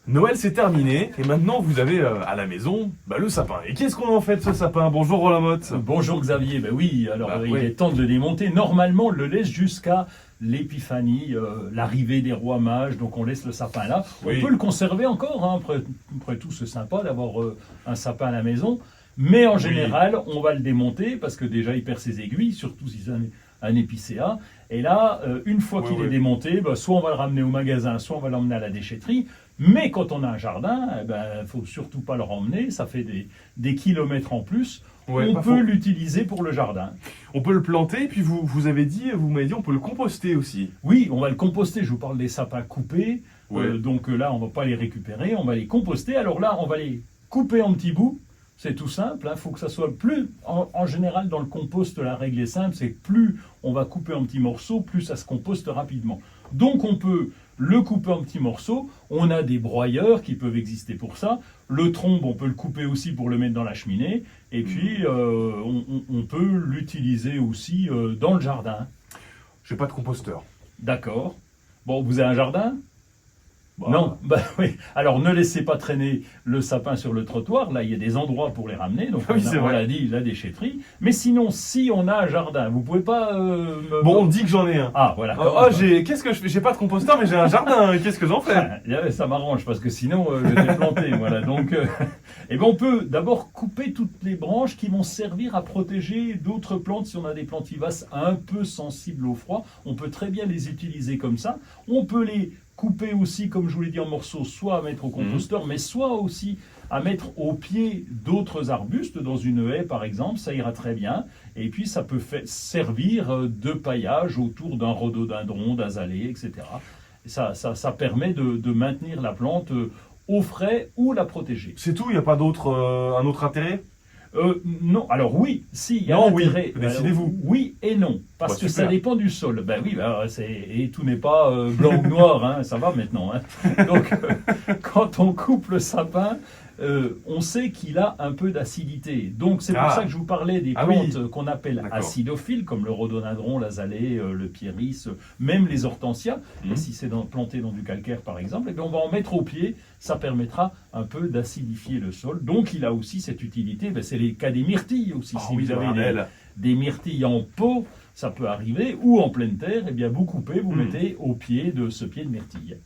Noël c'est terminé et maintenant vous avez à la maison le sapin. Et qu'est-ce qu'on en fait de ce sapin? Bonjour Roland Motte. Bonjour Xavier, ben oui, alors il oui. est temps de le démonter. Normalement, on le laisse jusqu'à l'épiphanie, l'arrivée des rois mages, donc on laisse le sapin là. Oui. On peut le conserver encore, hein, après tout c'est sympa d'avoir un sapin à la maison, mais en général on va le démonter parce que déjà il perd ses aiguilles, surtout si c'est un épicéa. Et là, une fois qu'il est démonté, soit on va le ramener au magasin, soit on va l'emmener à la déchetterie. Mais quand on a un jardin, il faut surtout pas le ramener, ça fait des kilomètres en plus. Ouais, on peut l'utiliser pour le jardin. On peut le planter, et puis vous m'avez dit, on peut le composter aussi. Oui, on va le composter. Je vous parle des sapins coupés. Donc là, on va pas les récupérer, on va les composter. Alors là, on va les couper en petits bouts. C'est tout simple. Il faut que ça soit plus... En général, dans le compost, la règle est simple, c'est que plus on va couper en petits morceaux, plus ça se composte rapidement. Donc on peut le couper en petits morceaux. On a des broyeurs qui peuvent exister pour ça. Le trombe, on peut le couper aussi pour le mettre dans la cheminée. Et puis, on peut l'utiliser aussi dans le jardin. J'ai pas de composteur. D'accord. Bon, vous avez un jardin ? Non, oui. Alors ne laissez pas traîner le sapin sur le trottoir. Là, il y a des endroits pour les ramener. Donc on l'a dit, la déchetterie. Mais sinon, si on a un jardin, vous pouvez pas. On dit que j'en ai un. Ah voilà. Qu'est-ce que je fais? J'ai pas de composteur, mais j'ai un jardin. Qu'est-ce que j'en fais? Ça m'arrange parce que sinon je vais planter. Voilà. Donc, on peut d'abord couper toutes les branches qui vont servir à protéger d'autres plantes. Si on a des plantes vivaces un peu sensibles au froid, on peut très bien les utiliser comme ça. On peut les couper aussi, comme je vous l'ai dit, en morceaux, soit à mettre au composteur, mais soit aussi à mettre au pied d'autres arbustes, dans une haie par exemple, ça ira très bien. Et puis ça peut servir de paillage autour d'un rhododendron, d'azalée, etc. Et ça permet de maintenir la plante au frais ou la protéger. C'est tout, il n'y a pas un autre intérêt? Non, alors oui, si, il y a un intérêt. Décidez-vous. Oui et non, parce que ça dépend du sol. Oui, et tout n'est pas blanc ou noir, hein, ça va maintenant. Hein. Donc, quand on coupe le sapin, on sait qu'il a un peu d'acidité. Donc, c'est pour ça que je vous parlais des plantes qu'on appelle acidophiles, comme le rhododendron, l'azalée, le pieris, même les hortensias. Et si c'est planté dans du calcaire, par exemple, on va en mettre au pied. Ça permettra un peu d'acidifier le sol. Donc, il a aussi cette utilité. C'est les cas des myrtilles aussi. Si vous avez des myrtilles en pot, ça peut arriver, ou en pleine terre, vous coupez, vous mettez au pied de ce pied de myrtille.